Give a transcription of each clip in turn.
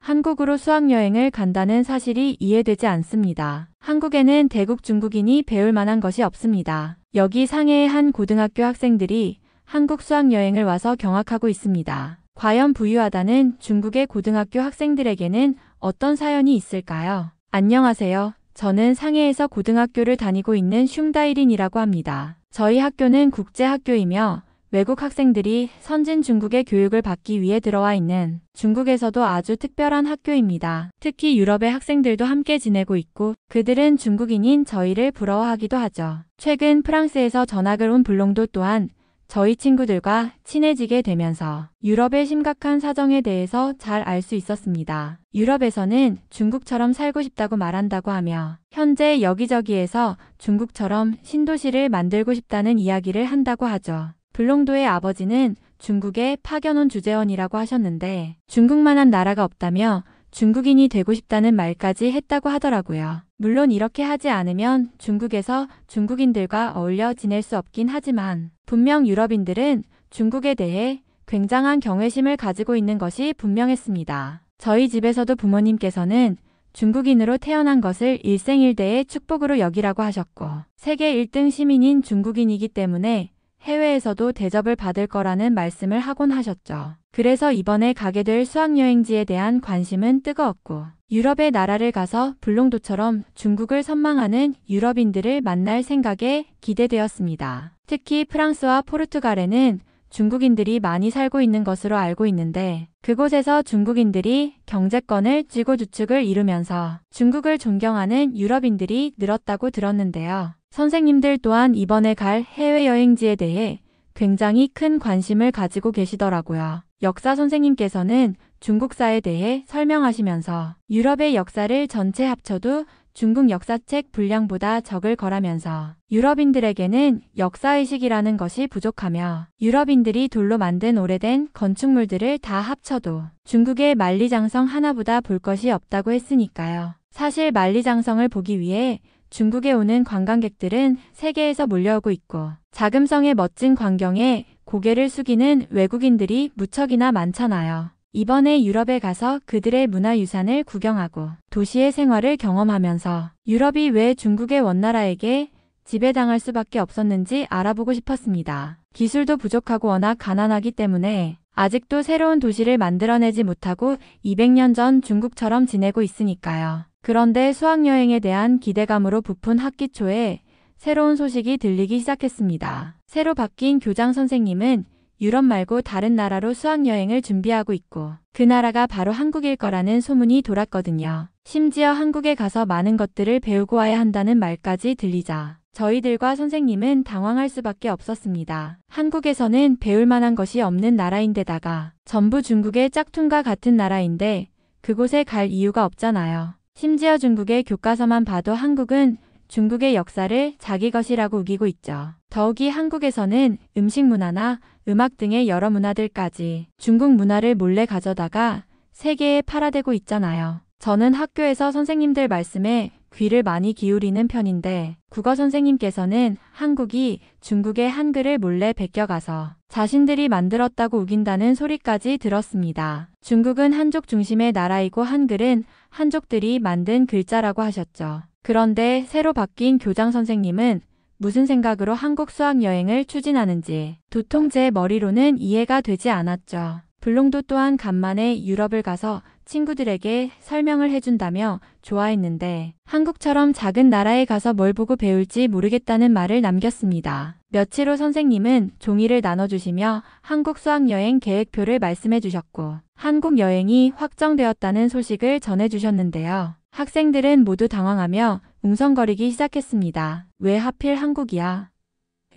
한국으로 수학여행을 간다는 사실이 이해되지 않습니다. 한국에는 대국 중국인이 배울 만한 것이 없습니다. 여기 상해의 한 고등학교 학생들이 한국 수학여행을 와서 경악하고 있습니다. 과연 부유하다는 중국의 고등학교 학생들에게는 어떤 사연이 있을까요? 안녕하세요. 저는 상해에서 고등학교를 다니고 있는 슝다이린이라고 합니다. 저희 학교는 국제학교이며 외국 학생들이 선진 중국의 교육을 받기 위해 들어와 있는 중국에서도 아주 특별한 학교입니다. 특히 유럽의 학생들도 함께 지내고 있고 그들은 중국인인 저희를 부러워하기도 하죠. 최근 프랑스에서 전학을 온 블롱도 또한 저희 친구들과 친해지게 되면서 유럽의 심각한 사정에 대해서 잘 알 수 있었습니다. 유럽에서는 중국처럼 살고 싶다고 말한다고 하며 현재 여기저기에서 중국처럼 신도시를 만들고 싶다는 이야기를 한다고 하죠. 블롱도의 아버지는 중국에 파견 온 주재원이라고 하셨는데 중국만한 나라가 없다며 중국인이 되고 싶다는 말까지 했다고 하더라고요. 물론 이렇게 하지 않으면 중국에서 중국인들과 어울려 지낼 수 없긴 하지만 분명 유럽인들은 중국에 대해 굉장한 경외심을 가지고 있는 것이 분명했습니다. 저희 집에서도 부모님께서는 중국인으로 태어난 것을 일생일대의 축복으로 여기라고 하셨고 세계 1등 시민인 중국인이기 때문에 해외에서도 대접을 받을 거라는 말씀을 하곤 하셨죠. 그래서 이번에 가게 될 수학여행지에 대한 관심은 뜨거웠고 유럽의 나라를 가서 블롱도처럼 중국을 선망하는 유럽인들을 만날 생각에 기대되었습니다. 특히 프랑스와 포르투갈에는 중국인들이 많이 살고 있는 것으로 알고 있는데 그곳에서 중국인들이 경제권을 쥐고주축을 이루면서 중국을 존경하는 유럽인들이 늘었다고 들었는데요. 선생님들 또한 이번에 갈 해외여행지에 대해 굉장히 큰 관심을 가지고 계시더라고요. 역사 선생님께서는 중국사에 대해 설명하시면서 유럽의 역사를 전체 합쳐도 중국 역사책 분량보다 적을 거라면서 유럽인들에게는 역사의식이라는 것이 부족하며 유럽인들이 돌로 만든 오래된 건축물들을 다 합쳐도 중국의 만리장성 하나보다 볼 것이 없다고 했으니까요. 사실 만리장성을 보기 위해 중국에 오는 관광객들은 세계에서 몰려오고 있고 자금성의 멋진 광경에 고개를 숙이는 외국인들이 무척이나 많잖아요. 이번에 유럽에 가서 그들의 문화유산을 구경하고 도시의 생활을 경험하면서 유럽이 왜 중국의 원나라에게 지배당할 수밖에 없었는지 알아보고 싶었습니다. 기술도 부족하고 워낙 가난하기 때문에 아직도 새로운 도시를 만들어내지 못하고 200년 전 중국처럼 지내고 있으니까요. 그런데 수학여행에 대한 기대감으로 부푼 학기 초에 새로운 소식이 들리기 시작했습니다. 새로 바뀐 교장 선생님은 유럽 말고 다른 나라로 수학여행을 준비하고 있고 그 나라가 바로 한국일 거라는 소문이 돌았거든요. 심지어 한국에 가서 많은 것들을 배우고 와야 한다는 말까지 들리자 저희들과 선생님은 당황할 수밖에 없었습니다. 한국에서는 배울 만한 것이 없는 나라인데다가 전부 중국의 짝퉁과 같은 나라인데 그곳에 갈 이유가 없잖아요. 심지어 중국의 교과서만 봐도 한국은 중국의 역사를 자기 것이라고 우기고 있죠. 더욱이 한국에서는 음식 문화나 음악 등의 여러 문화들까지 중국 문화를 몰래 가져다가 세계에 팔아대고 있잖아요. 저는 학교에서 선생님들 말씀에 귀를 많이 기울이는 편인데 국어 선생님께서는 한국이 중국의 한글을 몰래 베껴가서 자신들이 만들었다고 우긴다는 소리까지 들었습니다. 중국은 한족 중심의 나라이고 한글은 한족들이 만든 글자라고 하셨죠. 그런데 새로 바뀐 교장 선생님은 무슨 생각으로 한국 수학여행을 추진하는지 도통 제 머리로는 이해가 되지 않았죠. 블롱도 또한 간만에 유럽을 가서 친구들에게 설명을 해준다며 좋아했는데 한국처럼 작은 나라에 가서 뭘 보고 배울지 모르겠다는 말을 남겼습니다. 며칠 후 선생님은 종이를 나눠주시며 한국 수학여행 계획표를 말씀해 주셨고 한국 여행이 확정되었다는 소식을 전해주셨는데요. 학생들은 모두 당황하며 웅성거리기 시작했습니다. 왜 하필 한국이야?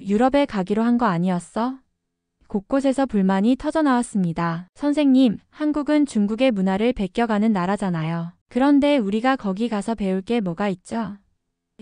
유럽에 가기로 한 거 아니었어? 곳곳에서 불만이 터져나왔습니다. 선생님, 한국은 중국의 문화를 베껴가는 나라잖아요. 그런데 우리가 거기 가서 배울 게 뭐가 있죠?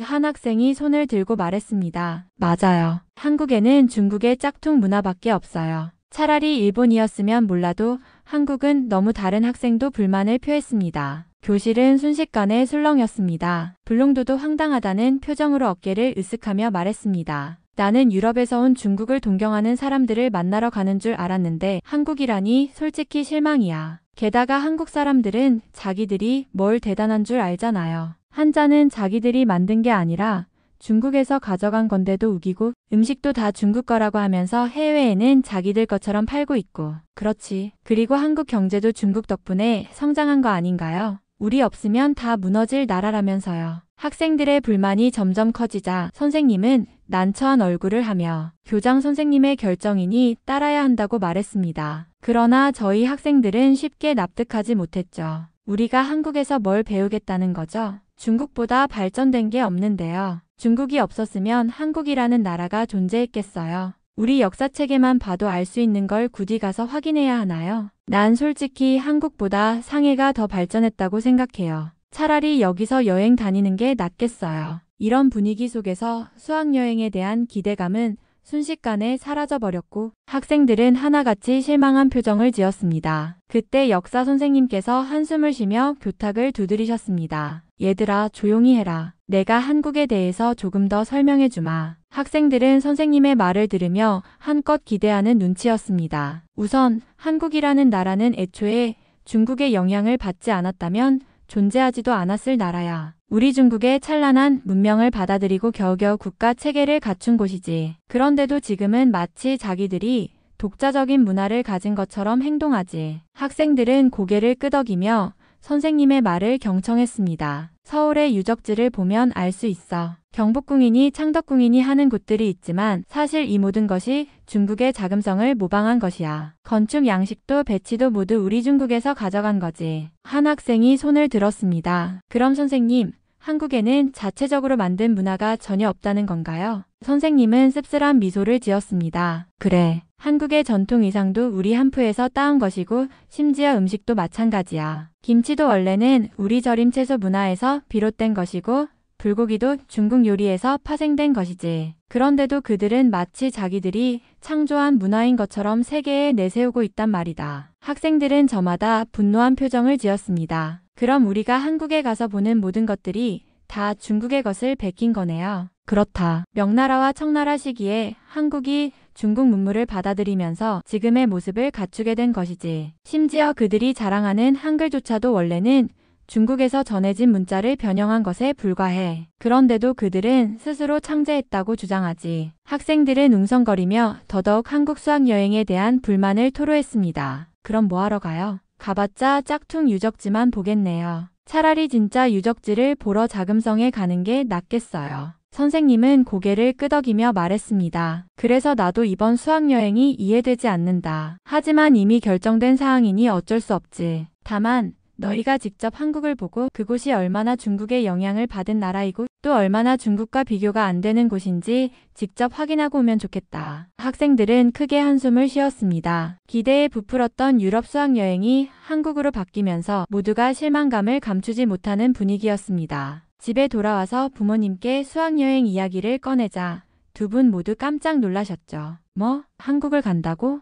한 학생이 손을 들고 말했습니다. 맞아요. 한국에는 중국의 짝퉁 문화밖에 없어요. 차라리 일본이었으면 몰라도 한국은 너무 다른. 학생도 불만을 표했습니다. 교실은 순식간에 술렁였습니다. 블롱도도 황당하다는 표정으로 어깨를 으쓱하며 말했습니다. 나는 유럽에서 온 중국을 동경하는 사람들을 만나러 가는 줄 알았는데 한국이라니 솔직히 실망이야. 게다가 한국 사람들은 자기들이 뭘 대단한 줄 알잖아요. 한자는 자기들이 만든 게 아니라 중국에서 가져간 건데도 우기고 음식도 다 중국 거라고 하면서 해외에는 자기들 것처럼 팔고 있고. 그렇지. 그리고 한국 경제도 중국 덕분에 성장한 거 아닌가요? 우리 없으면 다 무너질 나라라면서요. 학생들의 불만이 점점 커지자 선생님은 난처한 얼굴을 하며 교장 선생님의 결정이니 따라야 한다고 말했습니다. 그러나 저희 학생들은 쉽게 납득하지 못했죠. 우리가 한국에서 뭘 배우겠다는 거죠? 중국보다 발전된 게 없는데요. 중국이 없었으면 한국이라는 나라가 존재했겠어요. 우리 역사책에만 봐도 알 수 있는 걸 굳이 가서 확인해야 하나요? 난 솔직히 한국보다 상해가 더 발전했다고 생각해요. 차라리 여기서 여행 다니는 게 낫겠어요. 이런 분위기 속에서 수학여행에 대한 기대감은 순식간에 사라져버렸고 학생들은 하나같이 실망한 표정을 지었습니다. 그때 역사 선생님께서 한숨을 쉬며 교탁을 두드리셨습니다. 얘들아 조용히 해라. 내가 한국에 대해서 조금 더 설명해 주마. 학생들은 선생님의 말을 들으며 한껏 기대하는 눈치였습니다. 우선 한국이라는 나라는 애초에 중국의 영향을 받지 않았다면 존재하지도 않았을 나라야. 우리 중국의 찬란한 문명을 받아들이고 겨우겨우 국가 체계를 갖춘 곳이지. 그런데도 지금은 마치 자기들이 독자적인 문화를 가진 것처럼 행동하지. 학생들은 고개를 끄덕이며 선생님의 말을 경청했습니다. 서울의 유적지를 보면 알 수 있어. 경복궁이니 창덕궁이니 하는 곳들이 있지만 사실 이 모든 것이 중국의 자금성을 모방한 것이야. 건축 양식도 배치도 모두 우리 중국에서 가져간 거지. 한 학생이 손을 들었습니다. 그럼 선생님, 한국에는 자체적으로 만든 문화가 전혀 없다는 건가요? 선생님은 씁쓸한 미소를 지었습니다. 그래. 한국의 전통 의상도 우리 한푸에서 따온 것이고 심지어 음식도 마찬가지야. 김치도 원래는 우리 절임 채소 문화에서 비롯된 것이고 불고기도 중국 요리에서 파생된 것이지. 그런데도 그들은 마치 자기들이 창조한 문화인 것처럼 세계에 내세우고 있단 말이다. 학생들은 저마다 분노한 표정을 지었습니다. 그럼 우리가 한국에 가서 보는 모든 것들이 다 중국의 것을 베낀 거네요. 그렇다. 명나라와 청나라 시기에 한국이 중국 문물을 받아들이면서 지금의 모습을 갖추게 된 것이지. 심지어 그들이 자랑하는 한글조차도 원래는 중국에서 전해진 문자를 변형한 것에 불과해. 그런데도 그들은 스스로 창제했다고 주장하지. 학생들은 웅성거리며 더더욱 한국 수학여행에 대한 불만을 토로했습니다. 그럼 뭐하러 가요? 가봤자 짝퉁 유적지만 보겠네요. 차라리 진짜 유적지를 보러 자금성에 가는 게 낫겠어요. 선생님은 고개를 끄덕이며 말했습니다. 그래서 나도 이번 수학여행이 이해되지 않는다. 하지만 이미 결정된 사항이니 어쩔 수 없지. 다만 너희가 직접 한국을 보고 그곳이 얼마나 중국의 영향을 받은 나라이고 또 얼마나 중국과 비교가 안 되는 곳인지 직접 확인하고 오면 좋겠다. 학생들은 크게 한숨을 쉬었습니다. 기대에 부풀었던 유럽 수학여행이 한국으로 바뀌면서 모두가 실망감을 감추지 못하는 분위기였습니다. 집에 돌아와서 부모님께 수학여행 이야기를 꺼내자 두 분 모두 깜짝 놀라셨죠. 뭐? 한국을 간다고?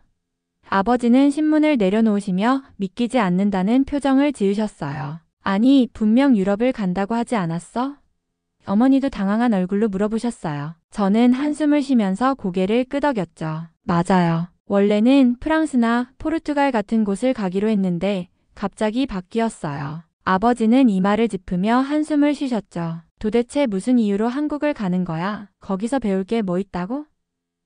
아버지는 신문을 내려놓으시며 믿기지 않는다는 표정을 지으셨어요. 아니, 분명 유럽을 간다고 하지 않았어? 어머니도 당황한 얼굴로 물어보셨어요. 저는 한숨을 쉬면서 고개를 끄덕였죠. 맞아요. 원래는 프랑스나 포르투갈 같은 곳을 가기로 했는데 갑자기 바뀌었어요. 아버지는 이마를 짚으며 한숨을 쉬셨죠. 도대체 무슨 이유로 한국을 가는 거야? 거기서 배울 게 뭐 있다고?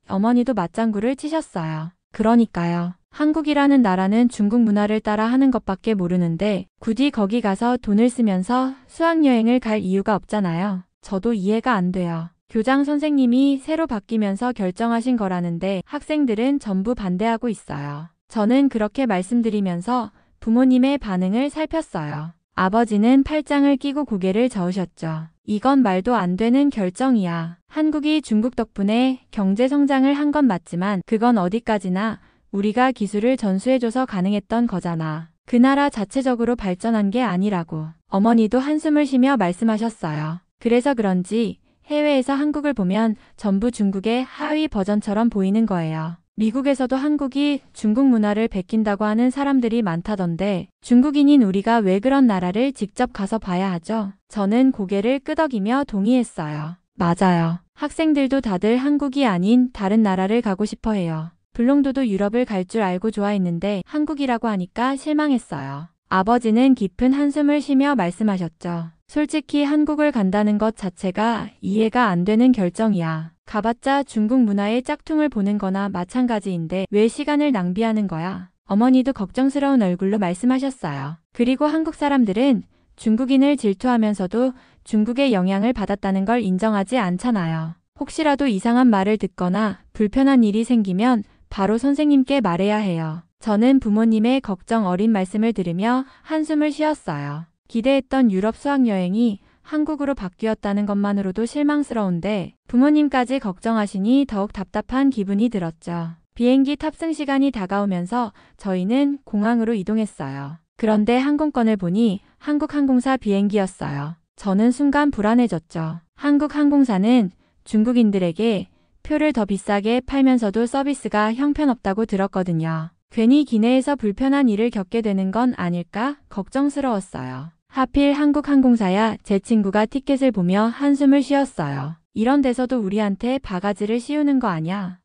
어머니도 맞장구를 치셨어요. 그러니까요. 한국이라는 나라는 중국 문화를 따라 하는 것밖에 모르는데 굳이 거기 가서 돈을 쓰면서 수학여행을 갈 이유가 없잖아요. 저도 이해가 안 돼요. 교장 선생님이 새로 바뀌면서 결정하신 거라는데 학생들은 전부 반대하고 있어요. 저는 그렇게 말씀드리면서 부모님의 반응을 살폈어요. 아버지는 팔짱을 끼고 고개를 저으셨죠. 이건 말도 안 되는 결정이야. 한국이 중국 덕분에 경제 성장을 한 건 맞지만 그건 어디까지나 우리가 기술을 전수해줘서 가능했던 거잖아. 그 나라 자체적으로 발전한 게 아니라고. 어머니도 한숨을 쉬며 말씀하셨어요. 그래서 그런지 해외에서 한국을 보면 전부 중국의 하위 버전처럼 보이는 거예요. 미국에서도 한국이 중국 문화를 베낀다고 하는 사람들이 많다던데 중국인인 우리가 왜 그런 나라를 직접 가서 봐야 하죠? 저는 고개를 끄덕이며 동의했어요. 맞아요. 학생들도 다들 한국이 아닌 다른 나라를 가고 싶어 해요. 블롱도도 유럽을 갈 줄 알고 좋아했는데 한국이라고 하니까 실망했어요. 아버지는 깊은 한숨을 쉬며 말씀하셨죠. 솔직히 한국을 간다는 것 자체가 이해가 안 되는 결정이야. 가봤자 중국 문화의 짝퉁을 보는 거나 마찬가지인데 왜 시간을 낭비하는 거야? 어머니도 걱정스러운 얼굴로 말씀하셨어요. 그리고 한국 사람들은 중국인을 질투하면서도 중국의 영향을 받았다는 걸 인정하지 않잖아요. 혹시라도 이상한 말을 듣거나 불편한 일이 생기면 바로 선생님께 말해야 해요. 저는 부모님의 걱정 어린 말씀을 들으며 한숨을 쉬었어요. 기대했던 유럽 수학여행이 한국으로 바뀌었다는 것만으로도 실망스러운데 부모님까지 걱정하시니 더욱 답답한 기분이 들었죠. 비행기 탑승 시간이 다가오면서 저희는 공항으로 이동했어요. 그런데 항공권을 보니 한국항공사 비행기였어요. 저는 순간 불안해졌죠. 한국항공사는 중국인들에게 표를 더 비싸게 팔면서도 서비스가 형편없다고 들었거든요. 괜히 기내에서 불편한 일을 겪게 되는 건 아닐까 걱정스러웠어요. 하필 한국항공사야. 제 친구가 티켓을 보며 한숨을 쉬었어요. 이런 데서도 우리한테 바가지를 씌우는 거 아냐?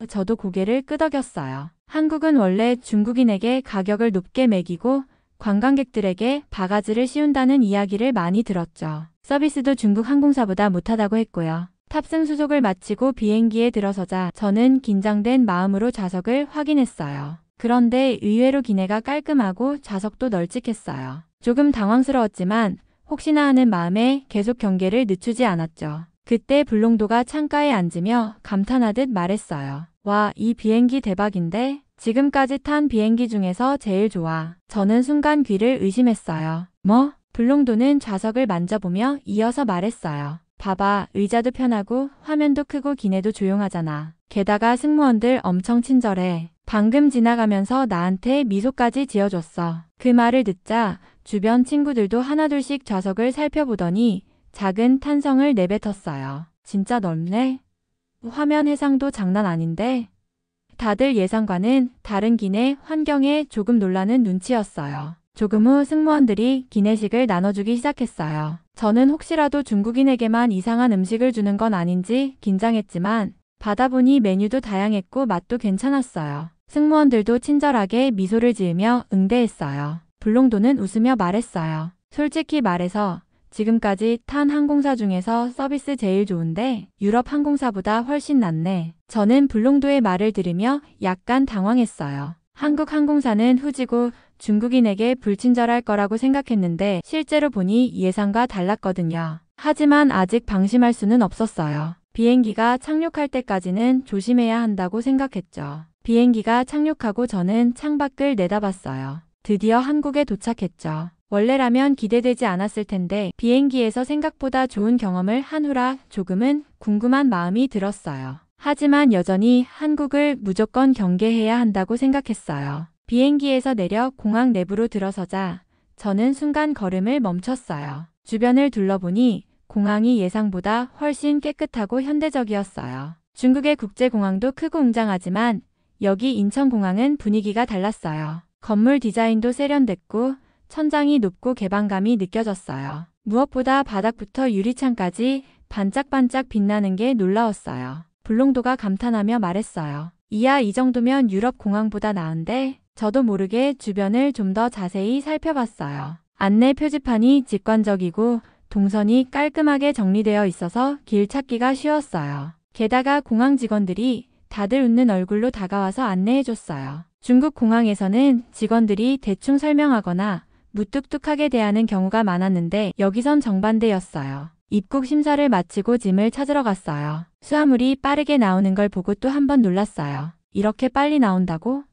저도 고개를 끄덕였어요. 한국은 원래 중국인에게 가격을 높게 매기고 관광객들에게 바가지를 씌운다는 이야기를 많이 들었죠. 서비스도 중국 항공사보다 못하다고 했고요. 탑승 수속을 마치고 비행기에 들어서자 저는 긴장된 마음으로 좌석을 확인했어요. 그런데 의외로 기내가 깔끔하고 좌석도 널찍했어요. 조금 당황스러웠지만 혹시나 하는 마음에 계속 경계를 늦추지 않았죠. 그때 블롱도가 창가에 앉으며 감탄하듯 말했어요. 와, 이 비행기 대박인데? 지금까지 탄 비행기 중에서 제일 좋아. 저는 순간 귀를 의심했어요. 뭐? 블롱도는 좌석을 만져보며 이어서 말했어요. 봐봐, 의자도 편하고 화면도 크고 기내도 조용하잖아. 게다가 승무원들 엄청 친절해. 방금 지나가면서 나한테 미소까지 지어줬어. 그 말을 듣자 주변 친구들도 하나둘씩 좌석을 살펴보더니 작은 탄성을 내뱉었어요. 진짜 넓네? 화면 해상도 장난 아닌데? 다들 예상과는 다른 기내 환경에 조금 놀라는 눈치였어요. 조금 후 승무원들이 기내식을 나눠주기 시작했어요. 저는 혹시라도 중국인에게만 이상한 음식을 주는 건 아닌지 긴장했지만 받아보니 메뉴도 다양했고 맛도 괜찮았어요. 승무원들도 친절하게 미소를 지으며 응대했어요. 블롱도는 웃으며 말했어요. 솔직히 말해서 지금까지 탄 항공사 중에서 서비스 제일 좋은데 유럽 항공사보다 훨씬 낫네. 저는 블롱도의 말을 들으며 약간 당황했어요. 한국 항공사는 후지고 중국인에게 불친절할 거라고 생각했는데 실제로 보니 예상과 달랐거든요. 하지만 아직 방심할 수는 없었어요. 비행기가 착륙할 때까지는 조심해야 한다고 생각했죠. 비행기가 착륙하고 저는 창밖을 내다봤어요. 드디어 한국에 도착했죠. 원래라면 기대되지 않았을 텐데 비행기에서 생각보다 좋은 경험을 한 후라 조금은 궁금한 마음이 들었어요. 하지만 여전히 한국을 무조건 경계해야 한다고 생각했어요. 비행기에서 내려 공항 내부로 들어서자 저는 순간 걸음을 멈췄어요. 주변을 둘러보니 공항이 예상보다 훨씬 깨끗하고 현대적이었어요. 중국의 국제공항도 크고 웅장하지만 여기 인천공항은 분위기가 달랐어요. 건물 디자인도 세련됐고 천장이 높고 개방감이 느껴졌어요. 무엇보다 바닥부터 유리창까지 반짝반짝 빛나는 게 놀라웠어요. 블롱도가 감탄하며 말했어요. 이야, 이 정도면 유럽 공항보다 나은데? 저도 모르게 주변을 좀 더 자세히 살펴봤어요. 안내 표지판이 직관적이고 동선이 깔끔하게 정리되어 있어서 길 찾기가 쉬웠어요. 게다가 공항 직원들이 다들 웃는 얼굴로 다가와서 안내해줬어요. 중국 공항에서는 직원들이 대충 설명하거나 무뚝뚝하게 대하는 경우가 많았는데 여기선 정반대였어요. 입국 심사를 마치고 짐을 찾으러 갔어요. 수화물이 빠르게 나오는 걸 보고 또 한 번 놀랐어요. 이렇게 빨리 나온다고?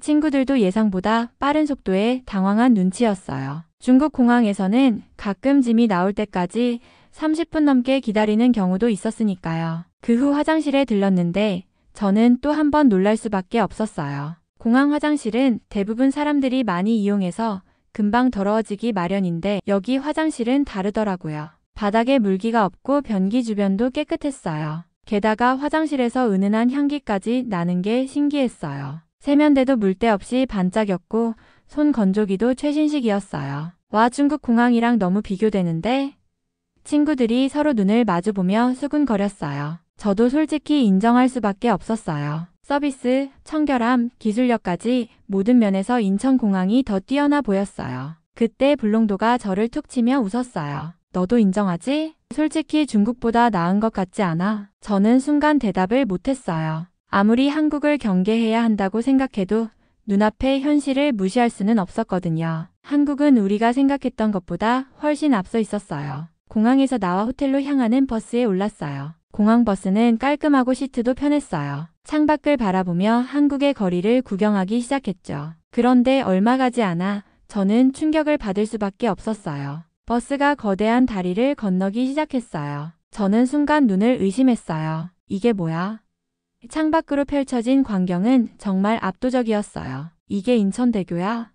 친구들도 예상보다 빠른 속도에 당황한 눈치였어요. 중국 공항에서는 가끔 짐이 나올 때까지 30분 넘게 기다리는 경우도 있었으니까요. 그 후 화장실에 들렀는데 저는 또 한 번 놀랄 수밖에 없었어요. 공항 화장실은 대부분 사람들이 많이 이용해서 금방 더러워지기 마련인데 여기 화장실은 다르더라고요. 바닥에 물기가 없고 변기 주변도 깨끗했어요. 게다가 화장실에서 은은한 향기까지 나는 게 신기했어요. 세면대도 물때 없이 반짝였고 손 건조기도 최신식이었어요. 와, 중국 공항이랑 너무 비교되는데? 친구들이 서로 눈을 마주보며 수군거렸어요. 저도 솔직히 인정할 수밖에 없었어요. 서비스, 청결함, 기술력까지 모든 면에서 인천공항이 더 뛰어나 보였어요. 그때 불롱도가 저를 툭 치며 웃었어요. 너도 인정하지? 솔직히 중국보다 나은 것 같지 않아? 저는 순간 대답을 못했어요. 아무리 한국을 경계해야 한다고 생각해도 눈앞의 현실을 무시할 수는 없었거든요. 한국은 우리가 생각했던 것보다 훨씬 앞서 있었어요. 공항에서 나와 호텔로 향하는 버스에 올랐어요. 공항 버스는 깔끔하고 시트도 편했어요. 창밖을 바라보며 한국의 거리를 구경하기 시작했죠. 그런데 얼마 가지 않아 저는 충격을 받을 수밖에 없었어요. 버스가 거대한 다리를 건너기 시작했어요. 저는 순간 눈을 의심했어요. 이게 뭐야? 창밖으로 펼쳐진 광경은 정말 압도적이었어요. 이게 인천대교야?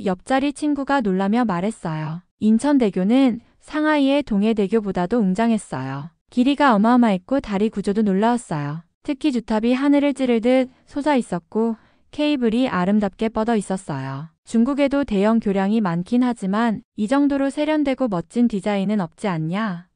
옆자리 친구가 놀라며 말했어요. 인천대교는 상하이의 동해대교보다도 웅장했어요. 길이가 어마어마했고 다리 구조도 놀라웠어요. 특히 주탑이 하늘을 찌르듯 솟아 있었고 케이블이 아름답게 뻗어 있었어요. 중국에도 대형 교량이 많긴 하지만 이 정도로 세련되고 멋진 디자인은 없지 않냐?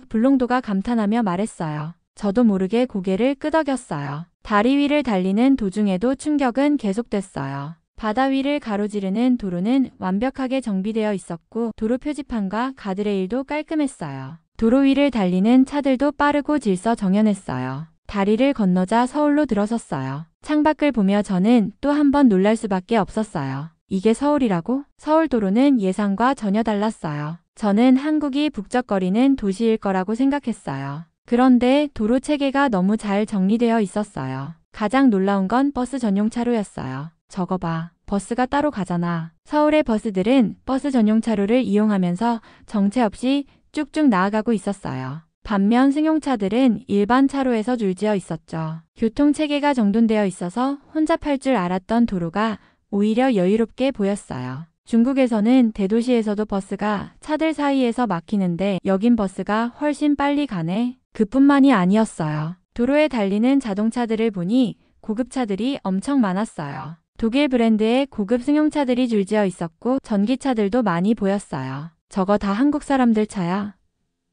불롱도가 감탄하며 말했어요. 저도 모르게 고개를 끄덕였어요. 다리 위를 달리는 도중에도 충격은 계속됐어요. 바다 위를 가로지르는 도로는 완벽하게 정비되어 있었고 도로 표지판과 가드레일도 깔끔했어요. 도로 위를 달리는 차들도 빠르고 질서정연했어요. 다리를 건너자 서울로 들어섰어요. 창밖을 보며 저는 또 한 번 놀랄 수밖에 없었어요. 이게 서울이라고? 서울 도로는 예상과 전혀 달랐어요. 저는 한국이 북적거리는 도시일 거라고 생각했어요. 그런데 도로 체계가 너무 잘 정리되어 있었어요. 가장 놀라운 건 버스 전용 차로였어요. 저거 봐. 버스가 따로 가잖아. 서울의 버스들은 버스 전용 차로를 이용하면서 정체 없이 쭉쭉 나아가고 있었어요. 반면 승용차들은 일반 차로에서 줄지어 있었죠. 교통체계가 정돈되어 있어서 혼잡할 줄 알았던 도로가 오히려 여유롭게 보였어요. 중국에서는 대도시에서도 버스가 차들 사이에서 막히는데 여긴 버스가 훨씬 빨리 가네. 그뿐만이 아니었어요. 도로에 달리는 자동차들을 보니 고급차들이 엄청 많았어요. 독일 브랜드의 고급 승용차들이 줄지어 있었고 전기차들도 많이 보였어요. 저거 다 한국 사람들 차야?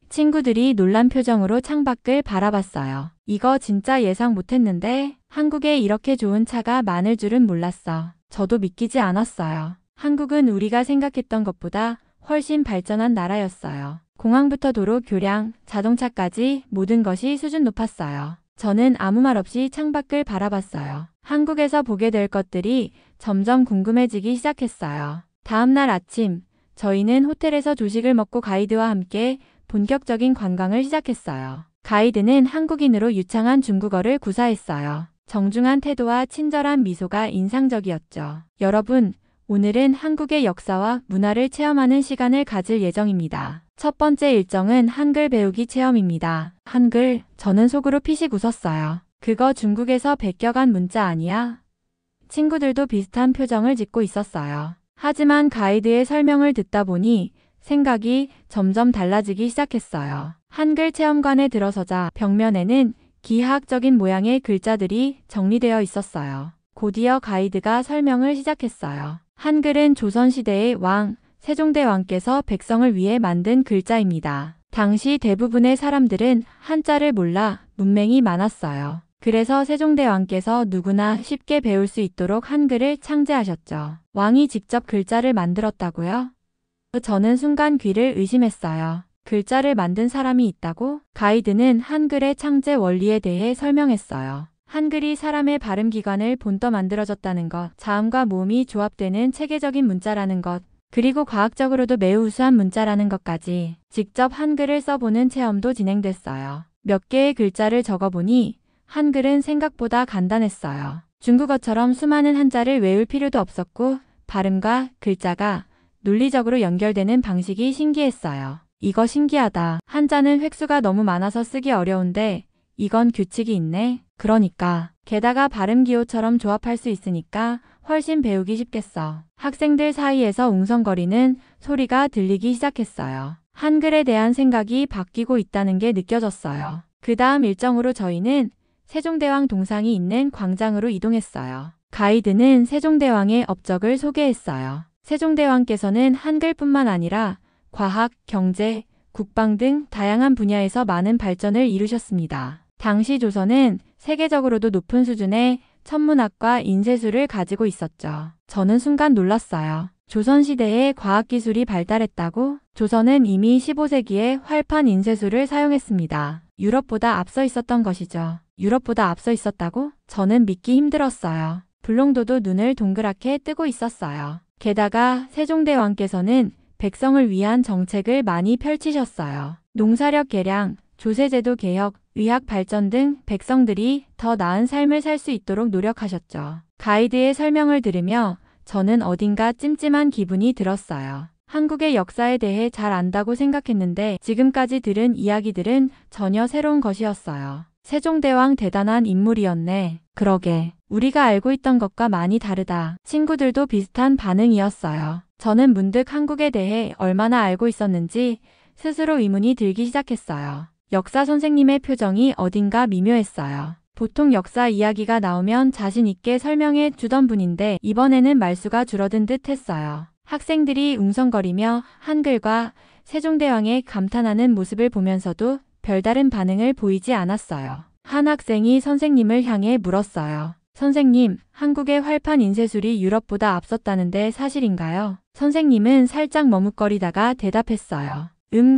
친구들이 놀란 표정으로 창밖을 바라봤어요. 이거 진짜 예상 못했는데 한국에 이렇게 좋은 차가 많을 줄은 몰랐어. 저도 믿기지 않았어요. 한국은 우리가 생각했던 것보다 훨씬 발전한 나라였어요. 공항부터 도로, 교량, 자동차까지 모든 것이 수준 높았어요. 저는 아무 말 없이 창밖을 바라봤어요. 한국에서 보게 될 것들이 점점 궁금해지기 시작했어요. 다음 날 아침, 저희는 호텔에서 조식을 먹고 가이드와 함께 본격적인 관광을 시작했어요. 가이드는 한국인으로 유창한 중국어를 구사했어요. 정중한 태도와 친절한 미소가 인상적이었죠. 여러분, 오늘은 한국의 역사와 문화를 체험하는 시간을 가질 예정입니다. 첫 번째 일정은 한글 배우기 체험입니다. 한글, 저는 속으로 피식 웃었어요. 그거 중국에서 베껴간 문자 아니야? 친구들도 비슷한 표정을 짓고 있었어요. 하지만 가이드의 설명을 듣다 보니 생각이 점점 달라지기 시작했어요. 한글 체험관에 들어서자 벽면에는 기하학적인 모양의 글자들이 정리되어 있었어요. 곧이어 가이드가 설명을 시작했어요. 한글은 조선시대의 왕, 세종대왕께서 백성을 위해 만든 글자입니다. 당시 대부분의 사람들은 한자를 몰라 문맹이 많았어요. 그래서 세종대왕께서 누구나 쉽게 배울 수 있도록 한글을 창제하셨죠. 왕이 직접 글자를 만들었다고요? 저는 순간 귀를 의심했어요. 글자를 만든 사람이 있다고? 가이드는 한글의 창제 원리에 대해 설명했어요. 한글이 사람의 발음 기관을 본떠 만들어졌다는 것, 자음과 모음이 조합되는 체계적인 문자라는 것, 그리고 과학적으로도 매우 우수한 문자라는 것까지 직접 한글을 써보는 체험도 진행됐어요. 몇 개의 글자를 적어보니 한글은 생각보다 간단했어요. 중국어처럼 수많은 한자를 외울 필요도 없었고 발음과 글자가 논리적으로 연결되는 방식이 신기했어요. 이거 신기하다. 한자는 획수가 너무 많아서 쓰기 어려운데 이건 규칙이 있네. 그러니까. 게다가 발음 기호처럼 조합할 수 있으니까 훨씬 배우기 쉽겠어. 학생들 사이에서 웅성거리는 소리가 들리기 시작했어요. 한글에 대한 생각이 바뀌고 있다는 게 느껴졌어요. 그 다음 일정으로 저희는 세종대왕 동상이 있는 광장으로 이동했어요. 가이드는 세종대왕의 업적을 소개했어요. 세종대왕께서는 한글뿐만 아니라 과학, 경제, 국방 등 다양한 분야에서 많은 발전을 이루셨습니다. 당시 조선은 세계적으로도 높은 수준의 천문학과 인쇄술을 가지고 있었죠. 저는 순간 놀랐어요. 조선시대에 과학기술이 발달했다고? 조선은 이미 15세기에 활판 인쇄술을 사용했습니다. 유럽보다 앞서 있었던 것이죠. 유럽보다 앞서 있었다고? 저는 믿기 힘들었어요. 불롱도도 눈을 동그랗게 뜨고 있었어요. 게다가 세종대왕께서는 백성을 위한 정책을 많이 펼치셨어요. 농사력 개량, 조세제도 개혁, 의학 발전 등 백성들이 더 나은 삶을 살 수 있도록 노력하셨죠. 가이드의 설명을 들으며 저는 어딘가 찜찜한 기분이 들었어요. 한국의 역사에 대해 잘 안다고 생각했는데 지금까지 들은 이야기들은 전혀 새로운 것이었어요. 세종대왕 대단한 인물이었네. 그러게. 우리가 알고 있던 것과 많이 다르다. 친구들도 비슷한 반응이었어요. 저는 문득 한국에 대해 얼마나 알고 있었는지 스스로 의문이 들기 시작했어요. 역사 선생님의 표정이 어딘가 미묘했어요. 보통 역사 이야기가 나오면 자신 있게 설명해 주던 분인데 이번에는 말수가 줄어든 듯 했어요. 학생들이 웅성거리며 한글과 세종대왕에 감탄하는 모습을 보면서도 별다른 반응을 보이지 않았어요. 한 학생이 선생님을 향해 물었어요. 선생님, 한국의 활판 인쇄술이 유럽보다 앞섰다는데 사실인가요? 선생님은 살짝 머뭇거리다가 대답했어요.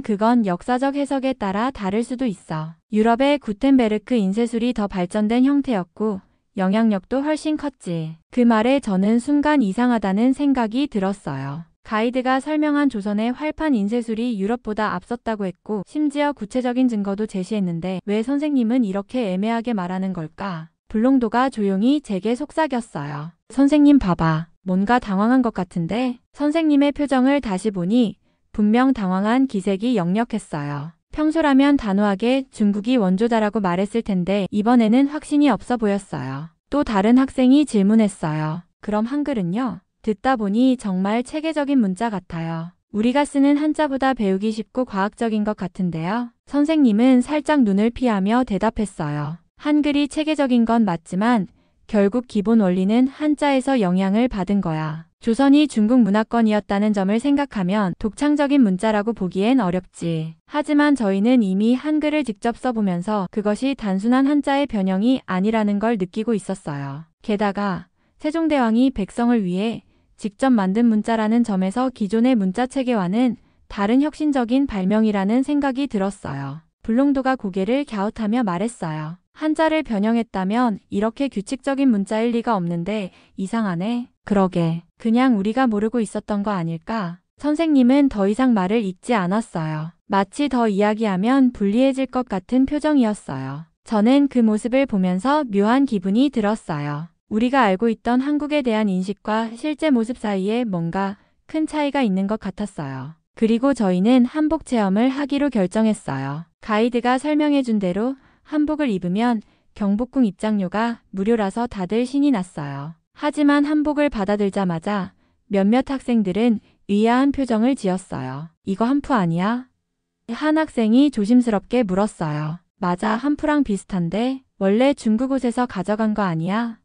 그건 역사적 해석에 따라 다를 수도 있어. 유럽의 구텐베르크 인쇄술이 더 발전된 형태였고 영향력도 훨씬 컸지. 그 말에 저는 순간 이상하다는 생각이 들었어요. 가이드가 설명한 조선의 활판 인쇄술이 유럽보다 앞섰다고 했고 심지어 구체적인 증거도 제시했는데 왜 선생님은 이렇게 애매하게 말하는 걸까? 불롱도가 조용히 제게 속삭였어요. 선생님 봐봐. 뭔가 당황한 것 같은데? 선생님의 표정을 다시 보니 분명 당황한 기색이 역력했어요. 평소라면 단호하게 중국이 원조다라고 말했을 텐데 이번에는 확신이 없어 보였어요. 또 다른 학생이 질문했어요. 그럼 한글은요? 듣다 보니 정말 체계적인 문자 같아요. 우리가 쓰는 한자보다 배우기 쉽고 과학적인 것 같은데요. 선생님은 살짝 눈을 피하며 대답했어요. 한글이 체계적인 건 맞지만 결국 기본 원리는 한자에서 영향을 받은 거야. 조선이 중국 문화권이었다는 점을 생각하면 독창적인 문자라고 보기엔 어렵지. 하지만 저희는 이미 한글을 직접 써보면서 그것이 단순한 한자의 변형이 아니라는 걸 느끼고 있었어요. 게다가 세종대왕이 백성을 위해 직접 만든 문자라는 점에서 기존의 문자 체계와는 다른 혁신적인 발명이라는 생각이 들었어요. 불롱도가 고개를 갸웃하며 말했어요. 한자를 변형했다면 이렇게 규칙적인 문자일 리가 없는데 이상하네. 그러게. 그냥 우리가 모르고 있었던 거 아닐까? 선생님은 더 이상 말을 잇지 않았어요. 마치 더 이야기하면 불리해질 것 같은 표정이었어요. 저는 그 모습을 보면서 묘한 기분이 들었어요. 우리가 알고 있던 한국에 대한 인식과 실제 모습 사이에 뭔가 큰 차이가 있는 것 같았어요. 그리고 저희는 한복 체험을 하기로 결정했어요. 가이드가 설명해준 대로 한복을 입으면 경복궁 입장료가 무료라서 다들 신이 났어요. 하지만 한복을 받아들자마자 몇몇 학생들은 의아한 표정을 지었어요. 이거 한푸 아니야? 한 학생이 조심스럽게 물었어요. 맞아, 한푸랑 비슷한데 원래 중국 옷에서 가져간 거 아니야?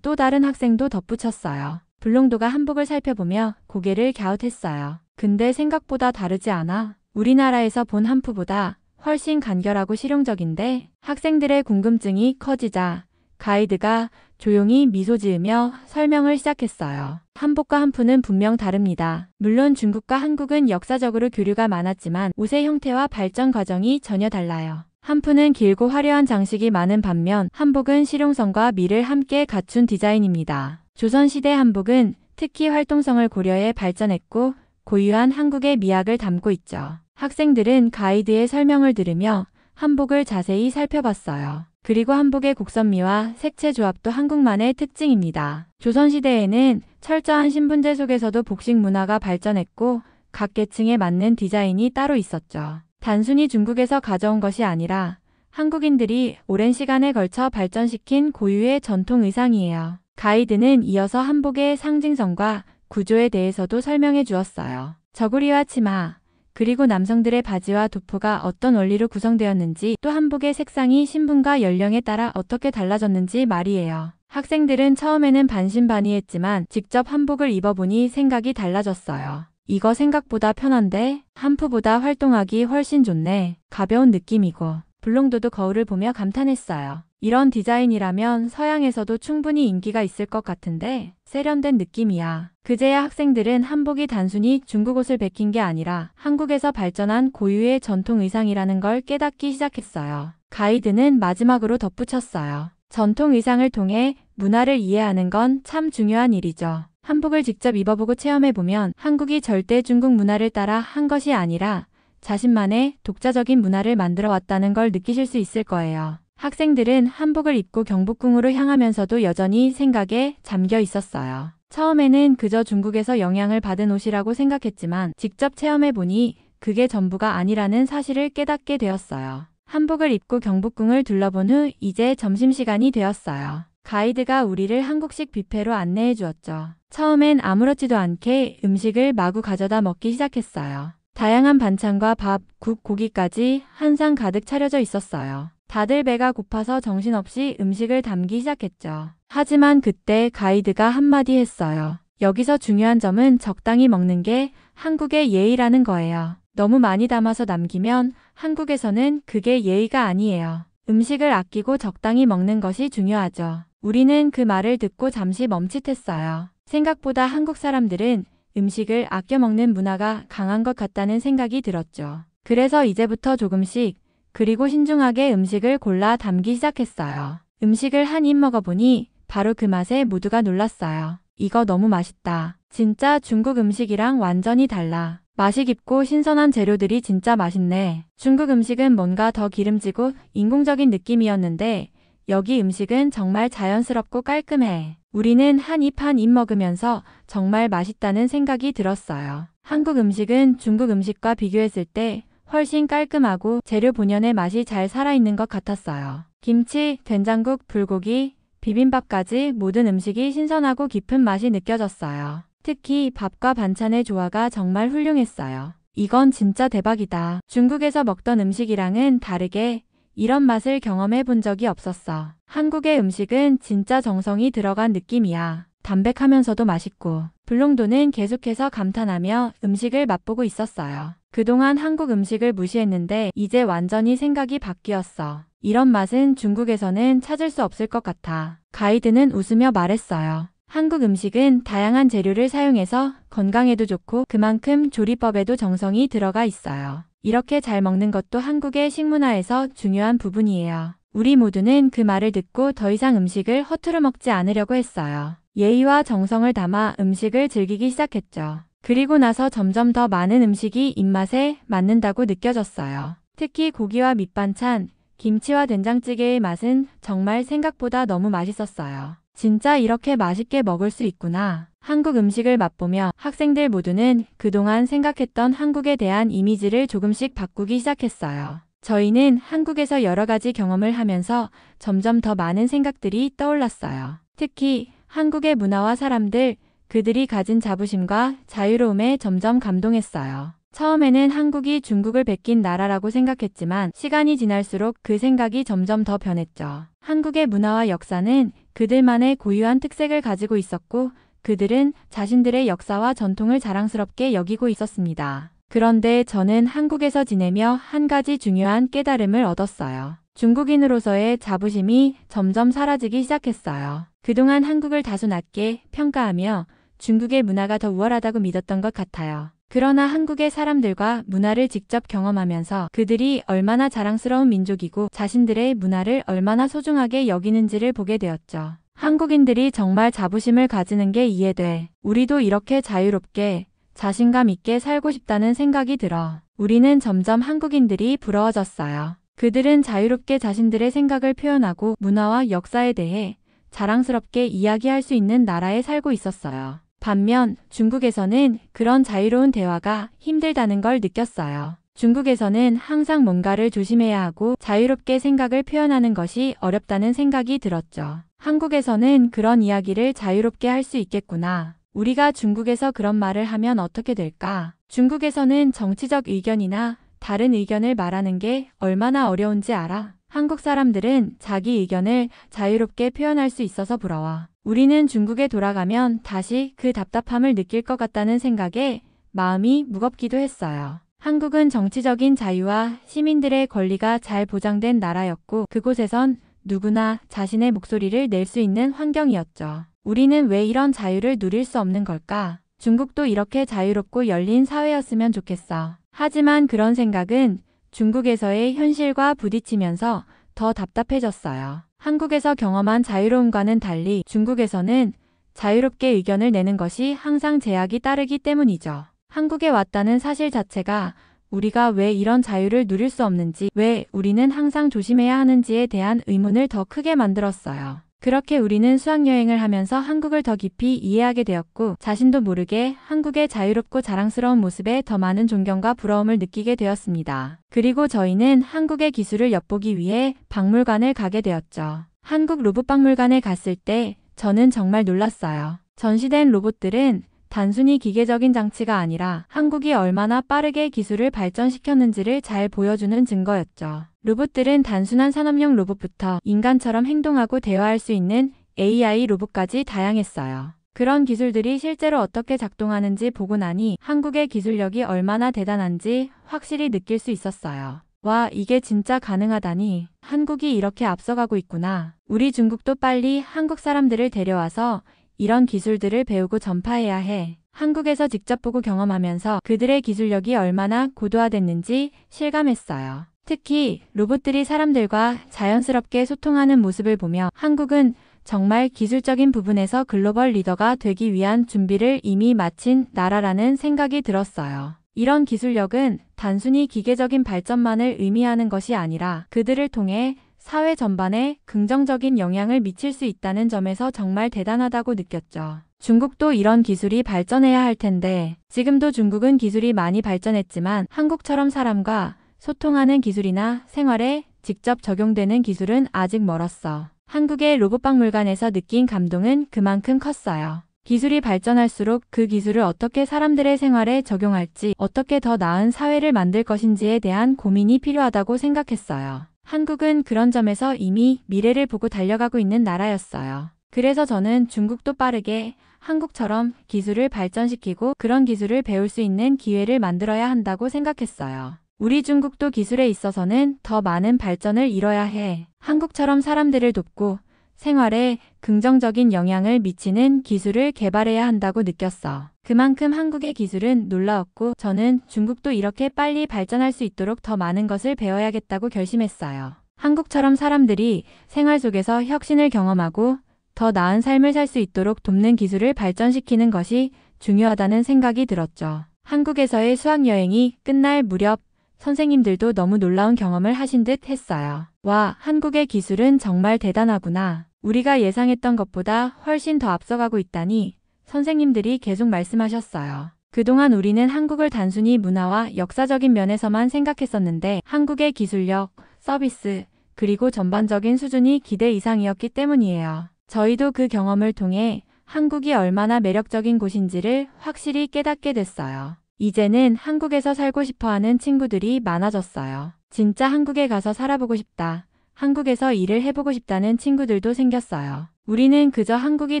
또 다른 학생도 덧붙였어요. 불롱도가 한복을 살펴보며 고개를 갸웃했어요. 근데 생각보다 다르지 않아? 우리나라에서 본 한푸보다 훨씬 간결하고 실용적인데? 학생들의 궁금증이 커지자 가이드가 조용히 미소 지으며 설명을 시작했어요. 한복과 한푸는 분명 다릅니다. 물론 중국과 한국은 역사적으로 교류가 많았지만 옷의 형태와 발전 과정이 전혀 달라요. 한푸는 길고 화려한 장식이 많은 반면 한복은 실용성과 미를 함께 갖춘 디자인입니다. 조선시대 한복은 특히 활동성을 고려해 발전했고 고유한 한국의 미학을 담고 있죠. 학생들은 가이드의 설명을 들으며 한복을 자세히 살펴봤어요. 그리고 한복의 곡선미와 색채 조합도 한국만의 특징입니다. 조선시대에는 철저한 신분제 속에서도 복식 문화가 발전했고 각 계층에 맞는 디자인이 따로 있었죠. 단순히 중국에서 가져온 것이 아니라 한국인들이 오랜 시간에 걸쳐 발전시킨 고유의 전통 의상이에요. 가이드는 이어서 한복의 상징성과 구조에 대해서도 설명해 주었어요. 저고리와 치마, 그리고 남성들의 바지와 도포가 어떤 원리로 구성되었는지 또 한복의 색상이 신분과 연령에 따라 어떻게 달라졌는지 말이에요. 학생들은 처음에는 반신반의했지만 직접 한복을 입어보니 생각이 달라졌어요. 이거 생각보다 편한데? 한푸보다 활동하기 훨씬 좋네. 가벼운 느낌이고. 블롱도드 거울을 보며 감탄했어요. 이런 디자인이라면 서양에서도 충분히 인기가 있을 것 같은데 세련된 느낌이야. 그제야 학생들은 한복이 단순히 중국 옷을 베낀 게 아니라 한국에서 발전한 고유의 전통 의상이라는 걸 깨닫기 시작했어요. 가이드는 마지막으로 덧붙였어요. 전통 의상을 통해 문화를 이해하는 건 참 중요한 일이죠. 한복을 직접 입어보고 체험해보면 한국이 절대 중국 문화를 따라 한 것이 아니라 자신만의 독자적인 문화를 만들어 왔다는 걸 느끼실 수 있을 거예요. 학생들은 한복을 입고 경복궁으로 향하면서도 여전히 생각에 잠겨 있었어요. 처음에는 그저 중국에서 영향을 받은 옷이라고 생각했지만 직접 체험해보니 그게 전부가 아니라는 사실을 깨닫게 되었어요. 한복을 입고 경복궁을 둘러본 후 이제 점심시간이 되었어요. 가이드가 우리를 한국식 뷔페로 안내해 주었죠. 처음엔 아무렇지도 않게 음식을 마구 가져다 먹기 시작했어요. 다양한 반찬과 밥, 국, 고기까지 한 상 가득 차려져 있었어요. 다들 배가 고파서 정신없이 음식을 담기 시작했죠. 하지만 그때 가이드가 한마디 했어요. 여기서 중요한 점은 적당히 먹는 게 한국의 예의라는 거예요. 너무 많이 담아서 남기면 한국에서는 그게 예의가 아니에요. 음식을 아끼고 적당히 먹는 것이 중요하죠. 우리는 그 말을 듣고 잠시 멈칫했어요. 생각보다 한국 사람들은 음식을 아껴 먹는 문화가 강한 것 같다는 생각이 들었죠. 그래서 이제부터 조금씩 그리고 신중하게 음식을 골라 담기 시작했어요. 음식을 한 입 먹어보니 바로 그 맛에 모두가 놀랐어요. 이거 너무 맛있다. 진짜 중국 음식이랑 완전히 달라. 맛이 깊고 신선한 재료들이 진짜 맛있네. 중국 음식은 뭔가 더 기름지고 인공적인 느낌이었는데 여기 음식은 정말 자연스럽고 깔끔해. 우리는 한 입 한 입 먹으면서 정말 맛있다는 생각이 들었어요. 한국 음식은 중국 음식과 비교했을 때 훨씬 깔끔하고 재료 본연의 맛이 잘 살아있는 것 같았어요. 김치, 된장국, 불고기, 비빔밥까지 모든 음식이 신선하고 깊은 맛이 느껴졌어요. 특히 밥과 반찬의 조화가 정말 훌륭했어요. 이건 진짜 대박이다. 중국에서 먹던 음식이랑은 다르게 이런 맛을 경험해 본 적이 없었어. 한국의 음식은 진짜 정성이 들어간 느낌이야. 담백하면서도 맛있고. 블롱도는 계속해서 감탄하며 음식을 맛보고 있었어요. 그동안 한국 음식을 무시했는데 이제 완전히 생각이 바뀌었어. 이런 맛은 중국에서는 찾을 수 없을 것 같아. 가이드는 웃으며 말했어요. 한국 음식은 다양한 재료를 사용해서 건강에도 좋고 그만큼 조리법에도 정성이 들어가 있어요. 이렇게 잘 먹는 것도 한국의 식문화에서 중요한 부분이에요. 우리 모두는 그 말을 듣고 더 이상 음식을 허투루 먹지 않으려고 했어요. 예의와 정성을 담아 음식을 즐기기 시작했죠. 그리고 나서 점점 더 많은 음식이 입맛에 맞는다고 느껴졌어요. 특히 고기와 밑반찬, 김치와 된장찌개의 맛은 정말 생각보다 너무 맛있었어요. 진짜 이렇게 맛있게 먹을 수 있구나. 한국 음식을 맛보며 학생들 모두는 그동안 생각했던 한국에 대한 이미지를 조금씩 바꾸기 시작했어요. 저희는 한국에서 여러 가지 경험을 하면서 점점 더 많은 생각들이 떠올랐어요. 특히 한국의 문화와 사람들, 그들이 가진 자부심과 자유로움에 점점 감동했어요. 처음에는 한국이 중국을 베낀 나라라고 생각했지만 시간이 지날수록 그 생각이 점점 더 변했죠. 한국의 문화와 역사는 그들만의 고유한 특색을 가지고 있었고 그들은 자신들의 역사와 전통을 자랑스럽게 여기고 있었습니다. 그런데 저는 한국에서 지내며 한 가지 중요한 깨달음을 얻었어요. 중국인으로서의 자부심이 점점 사라지기 시작했어요. 그동안 한국을 다소 낮게 평가하며 중국의 문화가 더 우월하다고 믿었던 것 같아요. 그러나 한국의 사람들과 문화를 직접 경험하면서 그들이 얼마나 자랑스러운 민족이고 자신들의 문화를 얼마나 소중하게 여기는지를 보게 되었죠. 한국인들이 정말 자부심을 가지는 게 이해돼. 우리도 이렇게 자유롭게 자신감 있게 살고 싶다는 생각이 들어. 우리는 점점 한국인들이 부러워졌어요. 그들은 자유롭게 자신들의 생각을 표현하고 문화와 역사에 대해 자랑스럽게 이야기할 수 있는 나라에 살고 있었어요. 반면 중국에서는 그런 자유로운 대화가 힘들다는 걸 느꼈어요. 중국에서는 항상 뭔가를 조심해야 하고 자유롭게 생각을 표현하는 것이 어렵다는 생각이 들었죠. 한국에서는 그런 이야기를 자유롭게 할 수 있겠구나. 우리가 중국에서 그런 말을 하면 어떻게 될까? 중국에서는 정치적 의견이나 다른 의견을 말하는 게 얼마나 어려운지 알아. 한국 사람들은 자기 의견을 자유롭게 표현할 수 있어서 부러워. 우리는 중국에 돌아가면 다시 그 답답함을 느낄 것 같다는 생각에 마음이 무겁기도 했어요. 한국은 정치적인 자유와 시민들의 권리가 잘 보장된 나라였고 그곳에선 누구나 자신의 목소리를 낼 수 있는 환경이었죠. 우리는 왜 이런 자유를 누릴 수 없는 걸까? 중국도 이렇게 자유롭고 열린 사회였으면 좋겠어. 하지만 그런 생각은 중국에서의 현실과 부딪히면서 더 답답해졌어요. 한국에서 경험한 자유로움과는 달리 중국에서는 자유롭게 의견을 내는 것이 항상 제약이 따르기 때문이죠. 한국에 왔다는 사실 자체가 우리가 왜 이런 자유를 누릴 수 없는지, 왜 우리는 항상 조심해야 하는지에 대한 의문을 더 크게 만들었어요. 그렇게 우리는 수학여행을 하면서 한국을 더 깊이 이해하게 되었고 자신도 모르게 한국의 자유롭고 자랑스러운 모습에 더 많은 존경과 부러움을 느끼게 되었습니다. 그리고 저희는 한국의 기술을 엿보기 위해 박물관을 가게 되었죠. 한국 로봇박물관에 갔을 때 저는 정말 놀랐어요. 전시된 로봇들은 단순히 기계적인 장치가 아니라 한국이 얼마나 빠르게 기술을 발전시켰는지를 잘 보여주는 증거였죠. 로봇들은 단순한 산업용 로봇부터 인간처럼 행동하고 대화할 수 있는 AI 로봇까지 다양했어요. 그런 기술들이 실제로 어떻게 작동하는지 보고 나니 한국의 기술력이 얼마나 대단한지 확실히 느낄 수 있었어요. 와, 이게 진짜 가능하다니. 한국이 이렇게 앞서가고 있구나. 우리 중국도 빨리 한국 사람들을 데려와서 이런 기술들을 배우고 전파해야 해. 한국에서 직접 보고 경험하면서 그들의 기술력이 얼마나 고도화됐는지 실감했어요. 특히 로봇들이 사람들과 자연스럽게 소통하는 모습을 보며 한국은 정말 기술적인 부분에서 글로벌 리더가 되기 위한 준비를 이미 마친 나라라는 생각이 들었어요. 이런 기술력은 단순히 기계적인 발전만을 의미하는 것이 아니라 그들을 통해 사회 전반에 긍정적인 영향을 미칠 수 있다는 점에서 정말 대단하다고 느꼈죠. 중국도 이런 기술이 발전해야 할 텐데 지금도 중국은 기술이 많이 발전했지만 한국처럼 사람과 소통하는 기술이나 생활에 직접 적용되는 기술은 아직 멀었어. 한국의 로봇박물관에서 느낀 감동은 그만큼 컸어요. 기술이 발전할수록 그 기술을 어떻게 사람들의 생활에 적용할지, 어떻게 더 나은 사회를 만들 것인지에 대한 고민이 필요하다고 생각했어요. 한국은 그런 점에서 이미 미래를 보고 달려가고 있는 나라였어요. 그래서 저는 중국도 빠르게 한국처럼 기술을 발전시키고 그런 기술을 배울 수 있는 기회를 만들어야 한다고 생각했어요. 우리 중국도 기술에 있어서는 더 많은 발전을 이뤄야 해. 한국처럼 사람들을 돕고 생활에 긍정적인 영향을 미치는 기술을 개발해야 한다고 느꼈어. 그만큼 한국의 기술은 놀라웠고 저는 중국도 이렇게 빨리 발전할 수 있도록 더 많은 것을 배워야겠다고 결심했어요. 한국처럼 사람들이 생활 속에서 혁신을 경험하고 더 나은 삶을 살 수 있도록 돕는 기술을 발전시키는 것이 중요하다는 생각이 들었죠. 한국에서의 수학여행이 끝날 무렵 선생님들도 너무 놀라운 경험을 하신 듯 했어요. 와, 한국의 기술은 정말 대단하구나. 우리가 예상했던 것보다 훨씬 더 앞서가고 있다니 선생님들이 계속 말씀하셨어요. 그동안 우리는 한국을 단순히 문화와 역사적인 면에서만 생각했었는데 한국의 기술력, 서비스, 그리고 전반적인 수준이 기대 이상이었기 때문이에요. 저희도 그 경험을 통해 한국이 얼마나 매력적인 곳인지를 확실히 깨닫게 됐어요. 이제는 한국에서 살고 싶어하는 친구들이 많아졌어요. 진짜 한국에 가서 살아보고 싶다. 한국에서 일을 해보고 싶다는 친구들도 생겼어요. 우리는 그저 한국이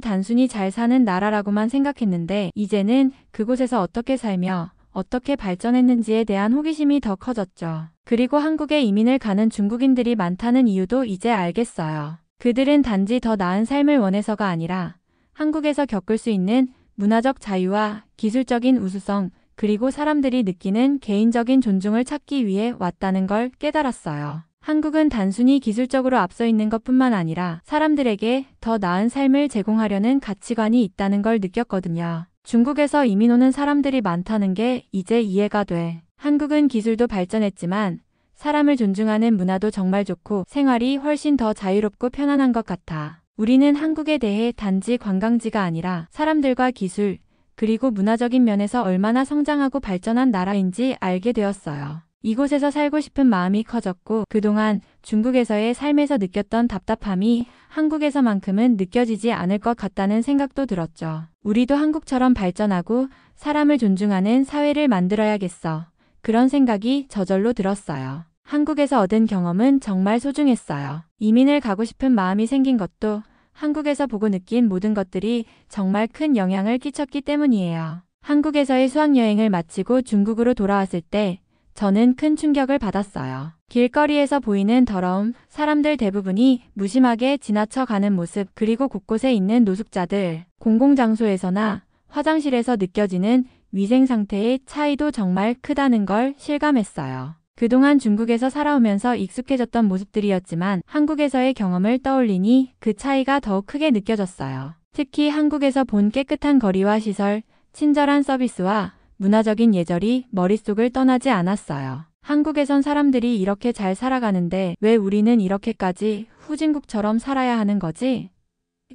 단순히 잘 사는 나라라고만 생각했는데 이제는 그곳에서 어떻게 살며 어떻게 발전했는지에 대한 호기심이 더 커졌죠. 그리고 한국에 이민을 가는 중국인들이 많다는 이유도 이제 알겠어요. 그들은 단지 더 나은 삶을 원해서가 아니라 한국에서 겪을 수 있는 문화적 자유와 기술적인 우수성, 그리고 사람들이 느끼는 개인적인 존중을 찾기 위해 왔다는 걸 깨달았어요. 한국은 단순히 기술적으로 앞서 있는 것뿐만 아니라 사람들에게 더 나은 삶을 제공하려는 가치관이 있다는 걸 느꼈거든요. 중국에서 이민 오는 사람들이 많다는 게 이제 이해가 돼. 한국은 기술도 발전했지만 사람을 존중하는 문화도 정말 좋고 생활이 훨씬 더 자유롭고 편안한 것 같아. 우리는 한국에 대해 단지 관광지가 아니라 사람들과 기술, 그리고 문화적인 면에서 얼마나 성장하고 발전한 나라인지 알게 되었어요. 이곳에서 살고 싶은 마음이 커졌고 그동안 중국에서의 삶에서 느꼈던 답답함이 한국에서만큼은 느껴지지 않을 것 같다는 생각도 들었죠. 우리도 한국처럼 발전하고 사람을 존중하는 사회를 만들어야겠어. 그런 생각이 저절로 들었어요. 한국에서 얻은 경험은 정말 소중했어요. 이민을 가고 싶은 마음이 생긴 것도 한국에서 보고 느낀 모든 것들이 정말 큰 영향을 끼쳤기 때문이에요. 한국에서의 수학여행을 마치고 중국으로 돌아왔을 때 저는 큰 충격을 받았어요. 길거리에서 보이는 더러움, 사람들 대부분이 무심하게 지나쳐가는 모습, 그리고 곳곳에 있는 노숙자들, 공공장소에서나 화장실에서 느껴지는 위생 상태의 차이도 정말 크다는 걸 실감했어요. 그동안 중국에서 살아오면서 익숙해졌던 모습들이었지만 한국에서의 경험을 떠올리니 그 차이가 더욱 크게 느껴졌어요. 특히 한국에서 본 깨끗한 거리와 시설, 친절한 서비스와 문화적인 예절이 머릿속을 떠나지 않았어요. 한국에선 사람들이 이렇게 잘 살아가는데 왜 우리는 이렇게까지 후진국처럼 살아야 하는 거지?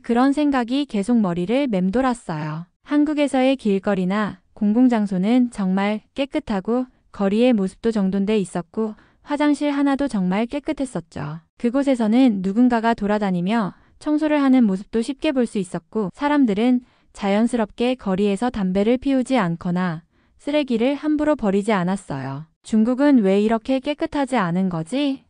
그런 생각이 계속 머리를 맴돌았어요. 한국에서의 길거리나 공공장소는 정말 깨끗하고 거리의 모습도 정돈돼 있었고 화장실 하나도 정말 깨끗했었죠. 그곳에서는 누군가가 돌아다니며 청소를 하는 모습도 쉽게 볼 수 있었고 사람들은 자연스럽게 거리에서 담배를 피우지 않거나 쓰레기를 함부로 버리지 않았어요. 중국은 왜 이렇게 깨끗하지 않은 거지?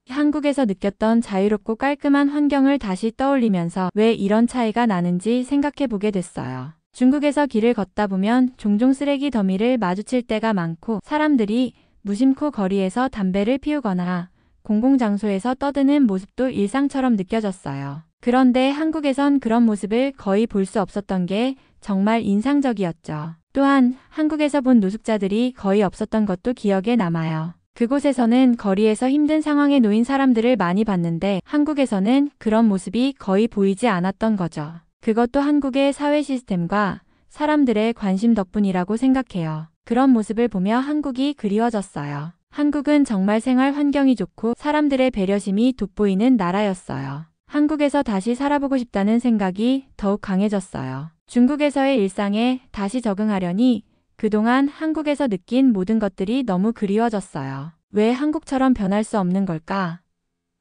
한국에서 느꼈던 자유롭고 깔끔한 환경을 다시 떠올리면서 왜 이런 차이가 나는지 생각해 보게 됐어요. 중국에서 길을 걷다 보면 종종 쓰레기 더미를 마주칠 때가 많고 사람들이 무심코 거리에서 담배를 피우거나 공공장소에서 떠드는 모습도 일상처럼 느껴졌어요. 그런데 한국에선 그런 모습을 거의 볼 수 없었던 게 정말 인상적이었죠. 또한 한국에서 본 노숙자들이 거의 없었던 것도 기억에 남아요. 그곳에서는 거리에서 힘든 상황에 놓인 사람들을 많이 봤는데 한국에서는 그런 모습이 거의 보이지 않았던 거죠. 그것도 한국의 사회 시스템과 사람들의 관심 덕분이라고 생각해요. 그런 모습을 보며 한국이 그리워졌어요. 한국은 정말 생활 환경이 좋고 사람들의 배려심이 돋보이는 나라였어요. 한국에서 다시 살아보고 싶다는 생각이 더욱 강해졌어요. 중국에서의 일상에 다시 적응하려니 그동안 한국에서 느낀 모든 것들이 너무 그리워졌어요. 왜 한국처럼 변할 수 없는 걸까?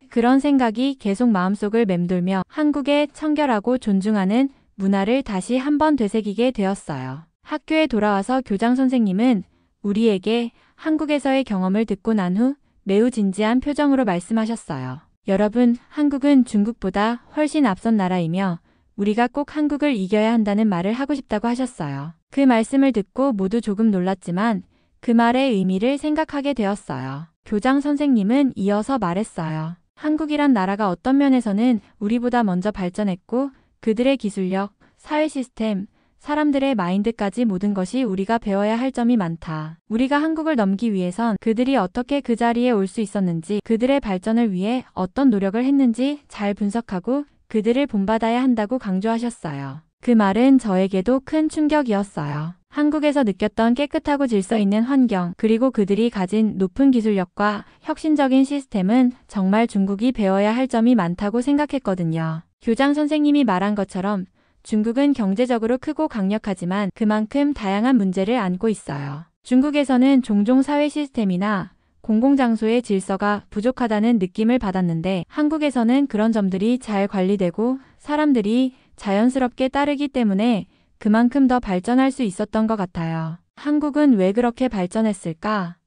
그런 생각이 계속 마음속을 맴돌며 한국의 청결하고 존중하는 문화를 다시 한번 되새기게 되었어요. 학교에 돌아와서 교장 선생님은 우리에게 한국에서의 경험을 듣고 난 후 매우 진지한 표정으로 말씀하셨어요. 여러분, 한국은 중국보다 훨씬 앞선 나라이며 우리가 꼭 한국을 이겨야 한다는 말을 하고 싶다고 하셨어요. 그 말씀을 듣고 모두 조금 놀랐지만 그 말의 의미를 생각하게 되었어요. 교장 선생님은 이어서 말했어요. 한국이란 나라가 어떤 면에서는 우리보다 먼저 발전했고 그들의 기술력, 사회 시스템, 사람들의 마인드까지 모든 것이 우리가 배워야 할 점이 많다. 우리가 한국을 넘기 위해선 그들이 어떻게 그 자리에 올 수 있었는지, 그들의 발전을 위해 어떤 노력을 했는지 잘 분석하고 그들을 본받아야 한다고 강조하셨어요. 그 말은 저에게도 큰 충격이었어요. 한국에서 느꼈던 깨끗하고 질서 있는 환경, 그리고 그들이 가진 높은 기술력과 혁신적인 시스템은 정말 중국이 배워야 할 점이 많다고 생각했거든요. 교장 선생님이 말한 것처럼 중국은 경제적으로 크고 강력하지만 그만큼 다양한 문제를 안고 있어요. 중국에서는 종종 사회 시스템이나 공공장소의 질서가 부족하다는 느낌을 받았는데 한국에서는 그런 점들이 잘 관리되고 사람들이 자연스럽게 따르기 때문에 그만큼 더 발전할 수 있었던 것 같아요. 한국은 왜 그렇게 발전했을까?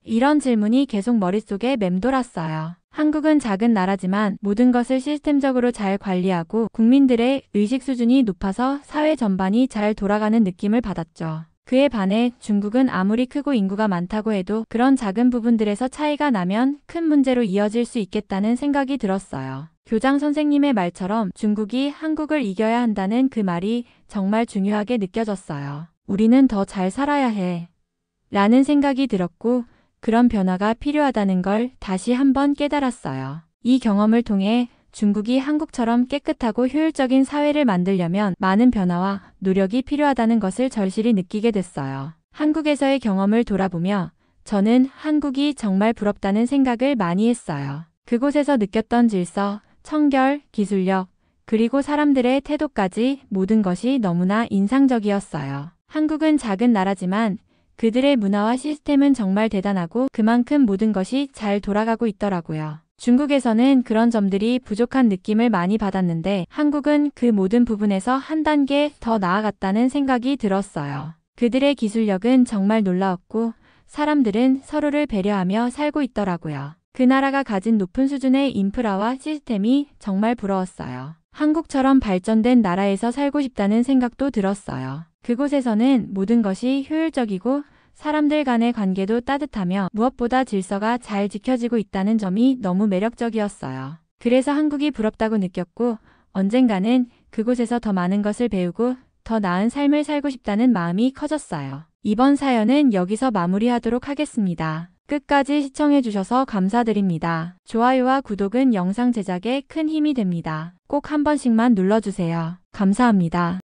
이런 질문이 계속 머릿속에 맴돌았어요. 한국은 작은 나라지만 모든 것을 시스템적으로 잘 관리하고 국민들의 의식 수준이 높아서 사회 전반이 잘 돌아가는 느낌을 받았죠. 그에 반해 중국은 아무리 크고 인구가 많다고 해도 그런 작은 부분들에서 차이가 나면 큰 문제로 이어질 수 있겠다는 생각이 들었어요. 교장 선생님의 말처럼 중국이 한국을 이겨야 한다는 그 말이 정말 중요하게 느껴졌어요. 우리는 더 잘 살아야 해. 라는 생각이 들었고 그런 변화가 필요하다는 걸 다시 한번 깨달았어요. 이 경험을 통해 중국이 한국처럼 깨끗하고 효율적인 사회를 만들려면 많은 변화와 노력이 필요하다는 것을 절실히 느끼게 됐어요. 한국에서의 경험을 돌아보며 저는 한국이 정말 부럽다는 생각을 많이 했어요. 그곳에서 느꼈던 질서, 청결, 기술력, 그리고 사람들의 태도까지 모든 것이 너무나 인상적이었어요. 한국은 작은 나라지만 그들의 문화와 시스템은 정말 대단하고 그만큼 모든 것이 잘 돌아가고 있더라고요. 중국에서는 그런 점들이 부족한 느낌을 많이 받았는데 한국은 그 모든 부분에서 한 단계 더 나아갔다는 생각이 들었어요. 그들의 기술력은 정말 놀라웠고 사람들은 서로를 배려하며 살고 있더라고요. 그 나라가 가진 높은 수준의 인프라와 시스템이 정말 부러웠어요. 한국처럼 발전된 나라에서 살고 싶다는 생각도 들었어요. 그곳에서는 모든 것이 효율적이고 사람들 간의 관계도 따뜻하며 무엇보다 질서가 잘 지켜지고 있다는 점이 너무 매력적이었어요. 그래서 한국이 부럽다고 느꼈고 언젠가는 그곳에서 더 많은 것을 배우고 더 나은 삶을 살고 싶다는 마음이 커졌어요. 이번 사연은 여기서 마무리하도록 하겠습니다. 끝까지 시청해주셔서 감사드립니다. 좋아요와 구독은 영상 제작에 큰 힘이 됩니다. 꼭 한 번씩만 눌러주세요. 감사합니다.